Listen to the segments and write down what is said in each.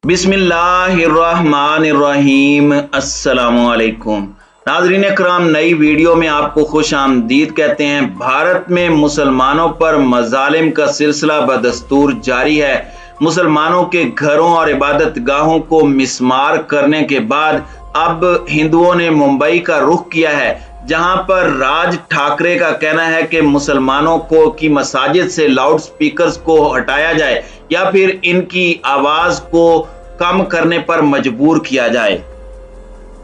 बिस्मिल्लाहिर्रहमानिर्रहीम। अस्सलामुअलैकुम नाज़रीन इकराम, नई वीडियो में आपको खुश आमदीद कहते हैं। भारत में मुसलमानों पर मजालिम का सिलसिला बदस्तूर जारी है। मुसलमानों के घरों और इबादत गाहों को मिस्मार करने के बाद अब हिंदुओं ने मुंबई का रुख किया है, जहां पर राज ठाकरे का कहना है कि मुसलमानों को की मसाजिद से लाउड स्पीकर्स को हटाया जाए या फिर इनकी आवाज को कम करने पर मजबूर किया जाए।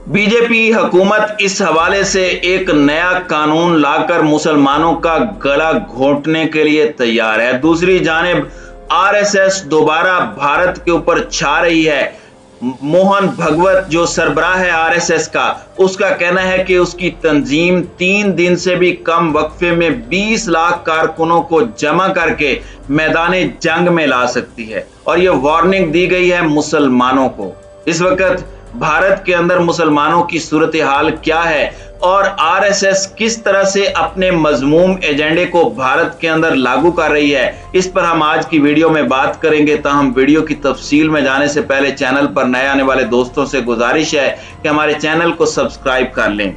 बीजेपी हुकूमत इस हवाले से एक नया कानून लाकर मुसलमानों का गला घोंटने के लिए तैयार है। दूसरी जानिब आरएसएस दोबारा भारत के ऊपर छा रही है। मोहन भगवत जो सरबराह है आरएसएस का, उसका कहना है कि उसकी तंजीम 3 दिन से भी कम वक्फे में 20 लाख कारकुनों को जमा करके मैदाने जंग में ला सकती है और यह वार्निंग दी गई है मुसलमानों को। इस वक्त भारत के अंदर मुसलमानों की सूरत हाल क्या है और आरएसएस किस तरह से अपने मजमूम एजेंडे को भारत के अंदर लागू कर रही है, इस पर हम आज की वीडियो में बात करेंगे। ताहम वीडियो की तफसील में जाने से पहले चैनल पर नए आने वाले दोस्तों से गुजारिश है कि हमारे चैनल को सब्सक्राइब कर लें।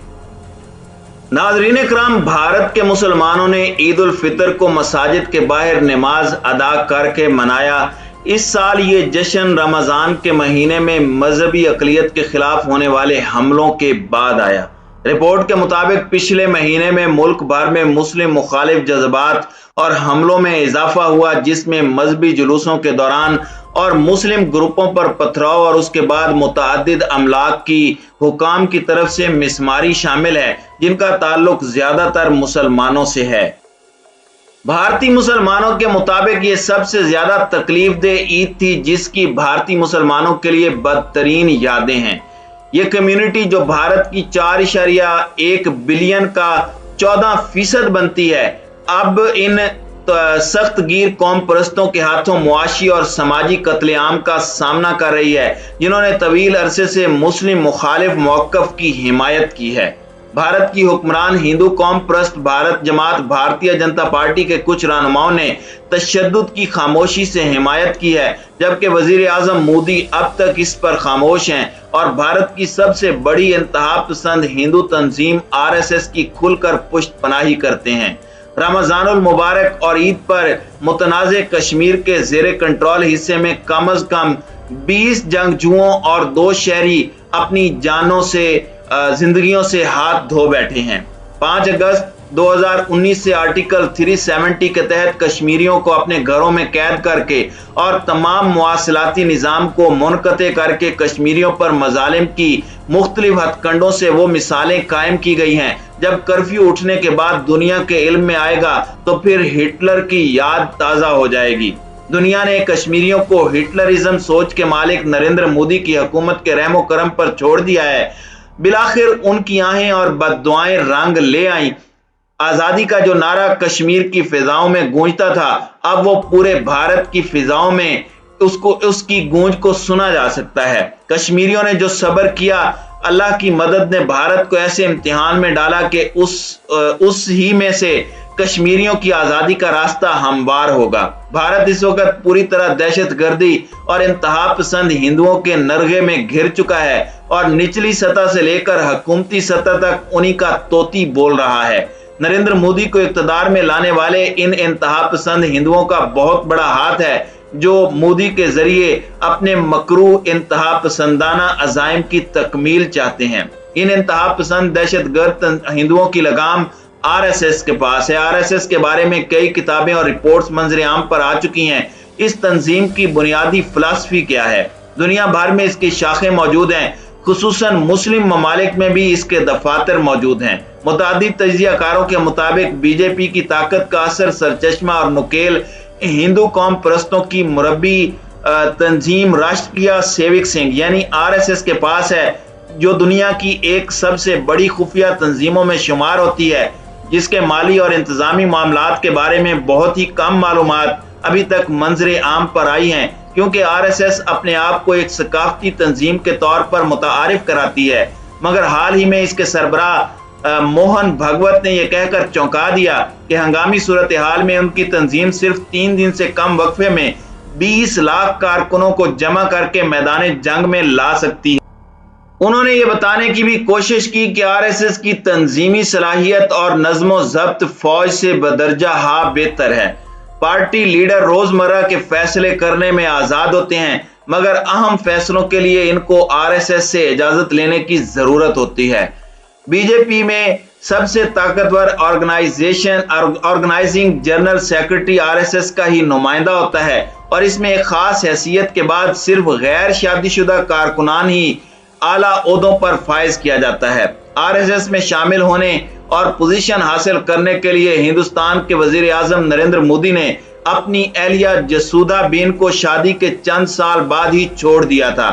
नाज़रीन इकराम, भारत के मुसलमानों ने ईद उल फितर को मसाजिद के बाहर नमाज अदा करके मनाया। इस साल ये जश्न रमजान के महीने में मजहबी अकलियत के खिलाफ होने वाले हमलों के बाद आया। रिपोर्ट के मुताबिक पिछले महीने में मुल्क भर में मुस्लिम मुखालिफ जज्बात और हमलों में इजाफा हुआ, जिसमें मजहबी जुलूसों के दौरान और मुस्लिम ग्रुपों पर पथराव और उसके बाद मुतअद्दिद अमलाक की हुकाम की तरफ से मिसमारी शामिल है, जिनका ताल्लुक ज्यादातर मुसलमानों से है। भारतीय मुसलमानों के मुताबिक ये सबसे ज्यादा तकलीफ देह ईद थी, जिसकी भारतीय मुसलमानों के लिए बदतरीन यादें हैं। ये कम्युनिटी जो भारत की 4.1 बिलियन का 14% बनती है, अब इन सख्त गिर कौम परस्तों के हाथों मुआशी और समाजी कत्लेआम का सामना कर रही है, जिन्होंने तवील अरसे से मुस्लिम मुखालिफ मौक़िफ़ की हिमायत की है। भारत की हुक्मरान हिंदू कौम परस्त भारत जमात भारतीय जनता पार्टी के कुछ रहनुमाओं ने तशद्दुद की खामोशी से हिमायत की है, जबकि वजीर आजम मोदी अब तक इस पर खामोश हैं और भारत की सबसे बड़ी इंतहा पसंद हिंदू तंजीम आरएसएस की खुलकर पुष्टपनाही करते हैं। रमजानुल मुबारक और ईद पर मुतनाज़े कश्मीर के जेर कंट्रोल हिस्से में कम अज कम 20 जंगजुओं और 2 शहरी अपनी जानों से जिंदगियों से हाथ धो बैठे हैं। 5 अगस्त 2019 से आर्टिकल 370 के तहत कश्मीरियों को अपने घरों में कैद करके और तमाम मुआसलाती निज़ाम को मुनक़ते करके कश्मीरियों पर मजालिम की मुख्तलिफ हथकंडों से वो मिसालें कायम की गई हैं। जब कर्फ्यू उठने के बाद दुनिया के इल्म में आएगा तो फिर हिटलर की याद ताज़ा हो जाएगी। दुनिया ने कश्मीरियों को हिटलरिज्म सोच के मालिक नरेंद्र मोदी की हुकूमत के रहमो करम पर छोड़ दिया है। बिलाखिर उनकी आहें और बद्दुआएं रंग ले आईं। आजादी का जो नारा कश्मीर की फिजाओं में गूंजता था, अब वो पूरे भारत की फिजाओं में उसकी गूंज को सुना जा सकता है। कश्मीरियों ने जो सब्र किया, अल्लाह की मदद ने भारत को ऐसे इम्तिहान में डाला कि उस ही में से कश्मीरियों की आजादी का रास्ता हमवार होगा। भारत इस वक्त पूरी तरह दहशतगर्दी और इंतहा पसंद हिंदुओं के नरगे में घिर चुका है और निचली सतह से लेकर हुकूमती सतह तक उन्हीं का तोती बोल रहा है। नरेंद्र मोदी को इक़्तिदार में लाने वाले इन इंतहा पसंद हिंदुओं का बहुत बड़ा हाथ है, जो मोदी के जरिए अपने मकरू इंतहा पसंदाना अज़ाइम की तकमील चाहते हैं। इन इंतहा पसंद दहशतगर्द हिंदुओं की लगाम आरएसएस के पास है। आरएसएस के बारे में कई किताबें और रिपोर्ट्स मंजर आम पर आ चुकी हैं। इस तंजीम की बुनियादी फिलॉसफी क्या है? दुनिया भर में इसकी शाखें मौजूद हैं, खुसूसन मुस्लिम ममालिक में भी इसके दफातर मौजूद हैं। मुतादिद तज्जियाकारों के मुताबिक बीजेपी की ताकत का असर सरचश्मा और नुकेल हिंदू कौम परस्तों की मुरब्बी तंजीम राष्ट्रीय सेविक संघ यानी आरएसएस के पास है, जो दुनिया की एक सबसे बड़ी खुफिया तंजीमों में शुमार होती है, जिसके माली और इंतजामी मामलात के बारे में बहुत ही कम मालूमात अभी तक मंजरे आम पर आई हैं, क्योंकि आरएसएस अपने आप को एक सकाफती तंजीम के तौर पर मुतारिफ कराती है। मगर हाल ही में इसके सरबराह मोहन भगवत ने यह कहकर चौंका दिया कि हंगामी सूरत हाल में उनकी तंजीम सिर्फ 3 दिन से कम वक्फे में 20 लाख कारकुनों को जमा करके मैदान जंग में ला सकती है। उन्होंने ये बताने की भी कोशिश की कि आरएसएस की तंजीमी सलाहियत और नज़्म ज़ब्त फौज से बदरजा बेहतर है। पार्टी लीडर रोजमर्रा के फैसले करने में आजाद होते हैं, मगर अहम फैसलों के लिए इनको आरएसएस से इजाजत लेने की जरूरत होती है। बीजेपी में सबसे ताकतवर ऑर्गेनाइजिंग जनरल सेक्रेटरी आरएसएस का ही नुमाइंदा होता है और इसमें एक खास हैसियत के बाद सिर्फ गैर शादीशुदा कारकुनान ही आला ओहदों पर फाइज किया जाता है। आरएसएस में शामिल होने और पोजीशन हासिल करने के लिए हिंदुस्तान के वजीर आजम नरेंद्र मोदी ने अपनी एहलिया जसूदा बीन को शादी के चंद साल बाद ही छोड़ दिया था।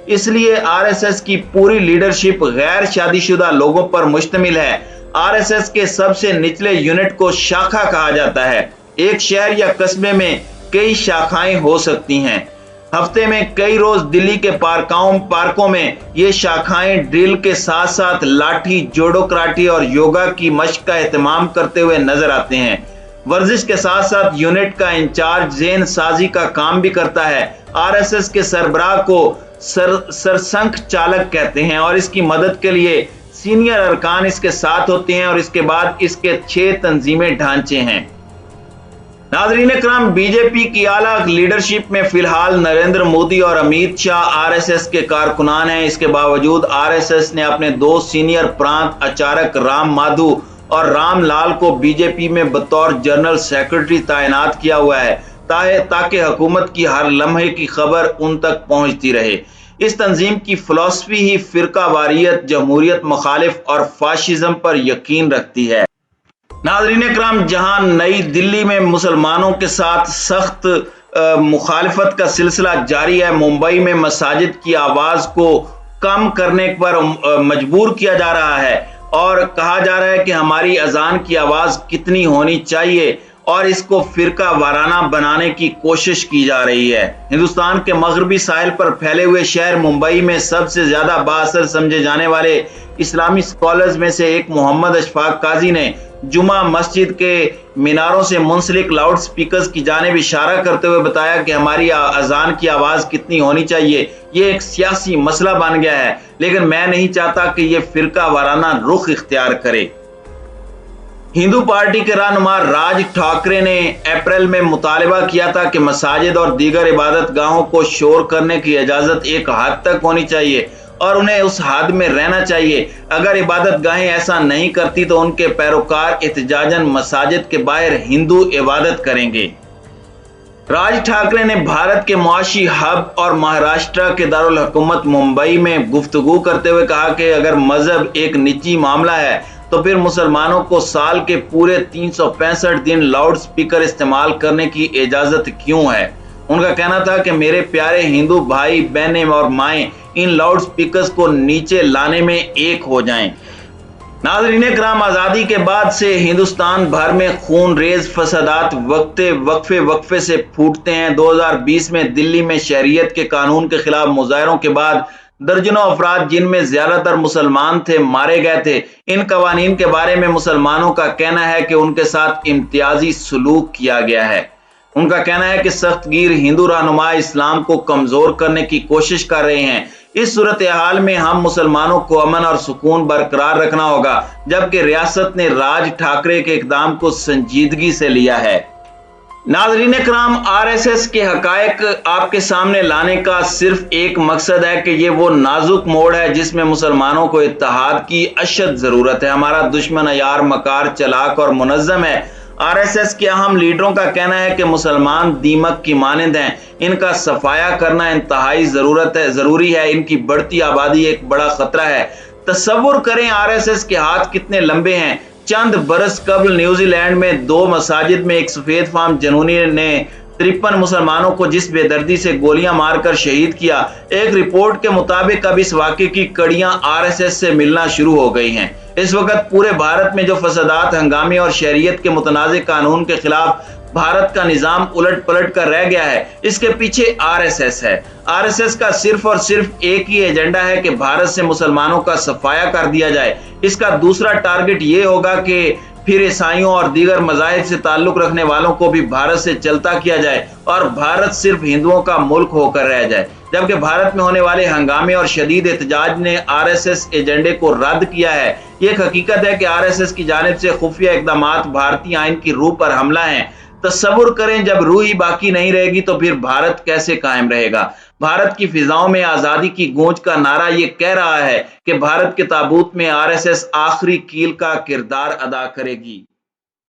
इसलिए आरएसएस की पूरी लीडरशिप गैर शादीशुदा लोगों पर मुश्तमिल है। आरएसएस के सबसे निचले यूनिट को शाखा कहा जाता है। एक शहर या कस्बे में कई शाखाएं हो सकती हैं। हफ्ते में कई रोज दिल्ली के पार्कों में ये शाखाएं ड्रिल के साथ साथ लाठी, जोडो कराटे और योगा की मश्क का एहतमाम करते हुए नजर आते हैं। वर्जिश के साथ साथ यूनिट का इंचार्ज ज़हन साजी का काम भी करता है। आरएसएस के सरबराह को सरसंघ चालक कहते हैं और इसकी मदद के लिए सीनियर अरकान इसके साथ होते हैं और इसके बाद इसके 6 तंजीमें ढांचे हैं। नाज़रीन इकराम, बीजेपी की आला लीडरशिप में फिलहाल नरेंद्र मोदी और अमित शाह आरएसएस के कारकुनान हैं। इसके बावजूद आरएसएस ने अपने 2 सीनियर प्रांत आचार्य राम माधव और राम लाल को बीजेपी में बतौर जनरल सेक्रेटरी तैनात किया हुआ है ताकि हुकूमत की हर लम्हे की खबर उन तक पहुंचती रहे। इस तंजीम की फिलॉसफी ही फिरका वारियत, जमहूरियत मुखालिफ और फाशिज्म पर यकीन रखती है। नाज़रीन इकराम, जहां नई दिल्ली में मुसलमानों के साथ सख्त मुखालिफत का सिलसिला जारी है, मुंबई में मसाजिद की आवाज को कम करने पर मजबूर किया जा रहा है और कहा जा रहा है कि हमारी अजान की आवाज कितनी होनी चाहिए और इसको फिरका वाराना बनाने की कोशिश की जा रही है। हिंदुस्तान के मगरबी साहिल पर फैले हुए शहर मुंबई में सबसे ज्यादा बाअसर समझे जाने वाले इस्लामी स्कॉलर्स में से एक मोहम्मद अशफाक काजी ने जुमा मस्जिद के मीनारों से मुंसलिक लाउड स्पीकर्स की जानिब इशारा करते हुए बताया कि हमारी अजान की आवाज कितनी होनी चाहिए ये एक सियासी मसला बन गया है, लेकिन मैं नहीं चाहता कि ये फिरका वाराना रुख इख्तियार करे। हिंदू पार्टी के रहनुमा राज ठाकरे ने अप्रैल में मुतालबा किया था कि मसाजिद और दीगर इबादत गाहों को शोर करने की इजाजत एक हद तक होनी चाहिए और उन्हें उस हद में रहना चाहिए। अगर इबादत गाहें ऐसा नहीं करती तो उनके पैरोकार एहतजाजन मसाजिद के बाहर हिंदू इबादत करेंगे। राज ठाकरे ने भारत के मुआशी हब और महाराष्ट्र के दारुल हुकूमत मुंबई में गुफ्तगू करते हुए कहा कि अगर मजहब एक निजी मामला है तो फिर मुसलमानों को साल के पूरे 365 दिन लाउड स्पीकर इस्तेमाल करने की इजाजत क्यों है। उनका कहना था कि मेरे प्यारे हिंदू भाई बहनें और माएं इन लाउड स्पीकर्स को नीचे लाने में एक हो जाएं। नाज़रीन इकराम, आज़ादी के बाद से हिंदुस्तान भर में खून रेज फसादात वक्फे से फूटते हैं। 2020 में दिल्ली में शहरियत के कानून के खिलाफ मुजाहरों के बाद दर्जनों अफराद जिनमें ज्यादातर मुसलमान थे मारे गए थे। इन कवानीन के बारे में मुसलमानों का कहना है कि उनके साथ इम्तियाजी सलूक किया गया है। उनका कहना है कि सख्तगीर हिंदू रहनुमा इस्लाम को कमजोर करने की कोशिश कर रहे हैं। इस सूरत हाल में हम मुसलमानों को अमन और सुकून बरकरार रखना होगा, जबकि रियासत ने राज ठाकरे के इकदाम को संजीदगी से लिया है। नाज़रीन इकराम, आरएसएस के हकायक आपके सामने लाने का सिर्फ एक मकसद है कि ये वो नाजुक मोड़ है जिसमें मुसलमानों को इत्तेहाद की अशद जरूरत है। हमारा दुश्मन अयार, मकार, चलाक और मुनज़्ज़म है। आरएसएस के अहम लीडरों का कहना है कि मुसलमान दीमक की मानंद हैं, इनका सफाया करना इंतहाई जरूरी है। इनकी बढ़ती आबादी एक बड़ा खतरा है। तसव्वुर करें आरएसएस के हाथ कितने लंबे हैं। चंद बरस कबल न्यूजीलैंड में 2 मसाजिद में एक सफेद फाम जनूनी ने 53 मुसलमानों को जिस बेदर्दी से गोलियां मारकर शहीद किया। एक रिपोर्ट के मुताबिक अब इस वाक़े की कड़ियां आरएसएस से मिलना शुरू हो गई हैं। इस वक्त पूरे भारत में जो फसादात, हंगामे और शरीयत के मुतनाज़ कानून के खिलाफ भारत का निजाम उलट पलट कर रह गया है, इसके पीछे आरएसएस है। आरएसएस का सिर्फ और सिर्फ एक ही एजेंडा है कि भारत से मुसलमानों का सफाया कर दिया जाए। इसका दूसरा टारगेट ये होगा कि پھر عیسائیوں اور دیگر مذاہب سے تعلق رکھنے والوں کو بھی بھارت سے چلتا کیا جائے اور بھارت صرف ہندوؤں کا ملک ہو کر رہ جائے، جبکہ بھارت میں ہونے والے ہنگامے اور شدید احتجاج نے RSS ایجنڈے کو رد کیا ہے۔ یہ ایک حقیقت ہے کہ RSS کی جانب سے خفیہ اقدامات بھارتی آئین کی روح پر حملہ ہیں۔ تصور کریں جب روح ہی باقی نہیں رہے گی تو پھر بھارت کیسے قائم رہے گا؟ بھارت کی فضاؤں میں آزادی کی گونج کا نعرہ یہ کہہ رہا ہے کہ بھارت کے تابوت میں RSS آخری کیل کا کردار ادا کرے گی۔